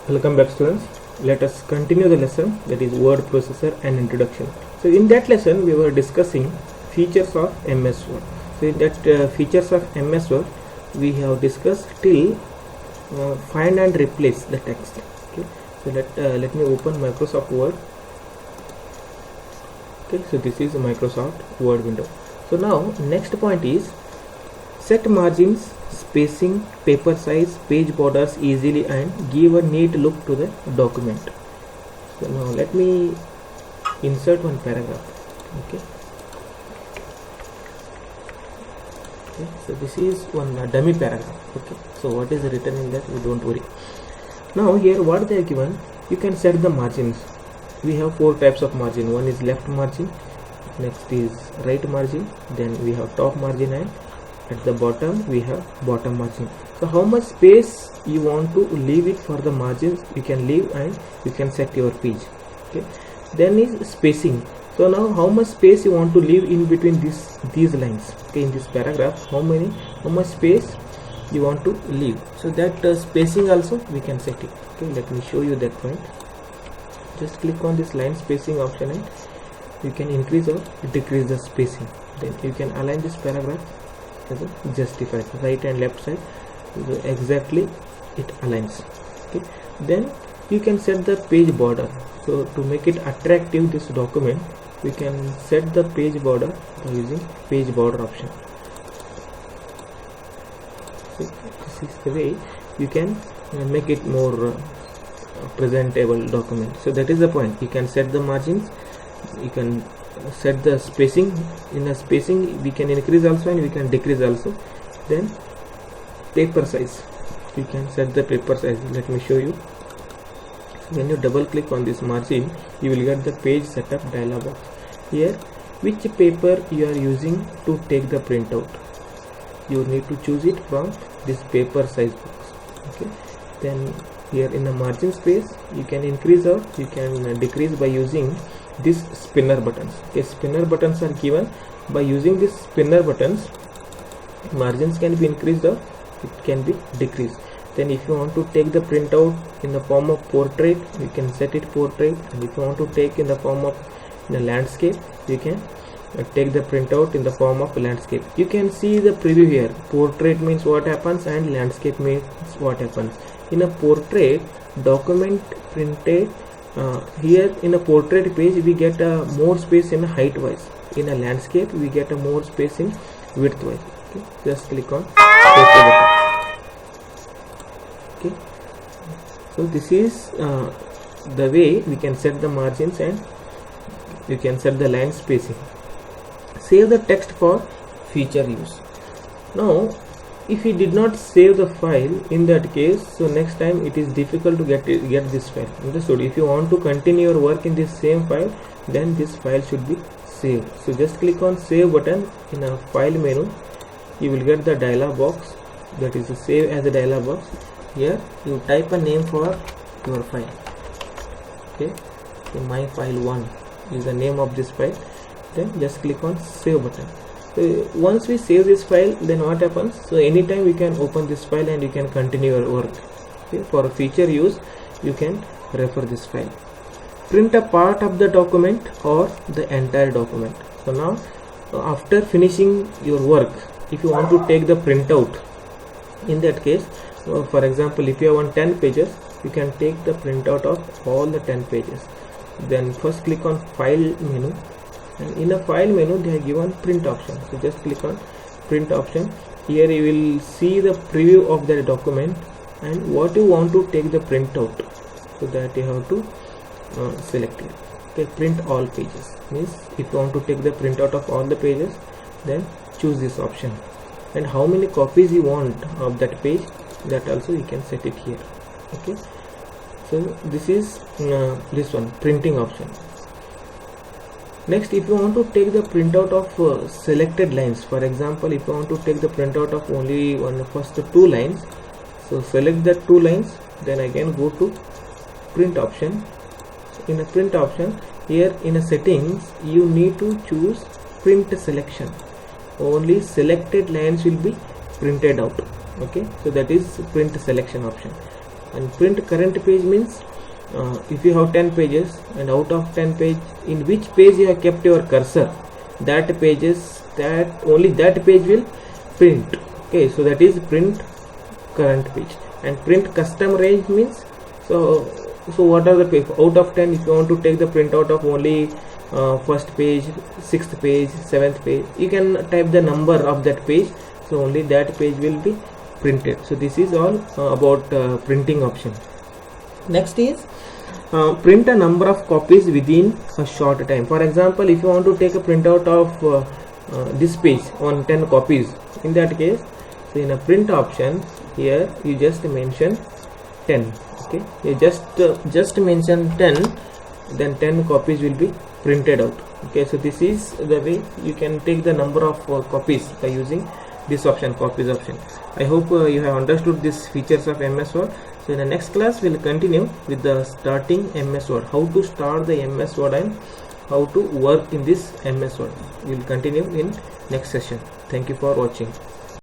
Welcome back, students. Let us continue the lesson, that is word processor and introduction. So in that lesson we were discussing features of MS Word. So in that features of MS Word we have discussed till find and replace the text. Okay, so let me open Microsoft Word. Okay, so this is a Microsoft Word window. So now next point is set margins, spacing, paper size, page borders easily and give a neat look to the document. So now let me insert one paragraph. Okay, so this is one dummy paragraph. Okay, so what is written in that, you don't worry. Now here what they are given, you can set the margins. We have four types of margin. One is left margin, next is right margin, then we have top margin, and at the bottom we have bottom margin. So how much space you want to leave it for the margins, you can leave and you can set your page. Okay, then is spacing. So now how much space you want to leave in between these lines. Okay, in this paragraph how much space you want to leave, so that spacing also we can set it. Okay, let me show you that point. Just click on this line spacing option and you can increase or decrease the spacing. Then you can align this paragraph as a justified, right and left side, so exactly it aligns. Okay, then you can set the page border. So to make it attractive, this document, we can set the page border by using page border option. So this is the way you can make it more presentable document. So that is the point. You can set the margins, you can set the spacing. In a spacing we can increase also and we can decrease also. Then paper size, you can set the paper size. Let me show you. When you double click on this margin, you will get the page setup dialog box. Here which paper you are using to take the printout, you need to choose it from this paper size box. Okay, then here in the margin space you can increase or you can decrease by using this spinner buttons. Okay, spinner buttons are given. By using this spinner buttons, margins can be increased or it can be decreased. Then if you want to take the printout in the form of portrait, you can set it portrait, and if you want to take in the form of the landscape, you can take the printout in the form of landscape. You can see the preview here. Portrait means what happens and landscape means what happens. In a portrait document printed, here in a portrait page we get more space in height wise. In a landscape we get a more space in width wise. Okay, just click on paste button. Okay, so this is the way we can set the margins and you can set the line spacing. Save the text for future use. Now if you did not save the file, in that case, so next time it is difficult to get this file. Understood? If you want to continue your work in this same file, then this file should be saved. So just click on save button in a file menu. You will get the dialog box, that is the save as a dialog box. Here you type a name for your file. Okay, so my file 1 is the name of this file. Then just click on save button. So once we save this file, then what happens? So anytime we can open this file and you can continue your work. Okay, for future use you can refer this file. Print a part of the document or the entire document. So now after finishing your work, if you want to take the printout, in that case, for example, if you have 10 pages, you can take the printout of all the 10 pages. Then first click on file menu, and in a file menu they are given print option. So just click on print option. Here you will see the preview of the document and what you want to take the printout, so that you have to select it. Okay, print all pages means if you want to take the printout of all the pages, then choose this option. And how many copies you want of that page, that also you can set it here. Okay, so this is this one, printing option. Next, if you want to take the printout of selected lines, for example, if you want to take the printout of only first 2 lines, so select the 2 lines, then again go to print option. In a print option, here in a settings you need to choose print selection. Only selected lines will be printed out. Okay, so that is print selection option. And print current page means if you have 10 pages and out of 10 page, in which page you have kept your cursor, that pages, that only that page will print. Okay, so that is print current page. And print custom range means, so what are the page out of 10, if you want to take the printout of only first page, sixth page, seventh page, you can type the number of that page, so only that page will be printed. So this is all about printing option. Next is print a number of copies within a short time. For example, if you want to take a printout of this page on 10 copies, in that case, so in a print option here you just mention 10. Okay, you just mention 10, then 10 copies will be printed out. Okay, so this is the way you can take the number of copies by using this option, copies option. I hope you have understood these features of MS Word. So in the next class we will continue with the starting MS Word, how to start the MS Word and how to work in this MS Word. We will continue in next session. Thank you for watching.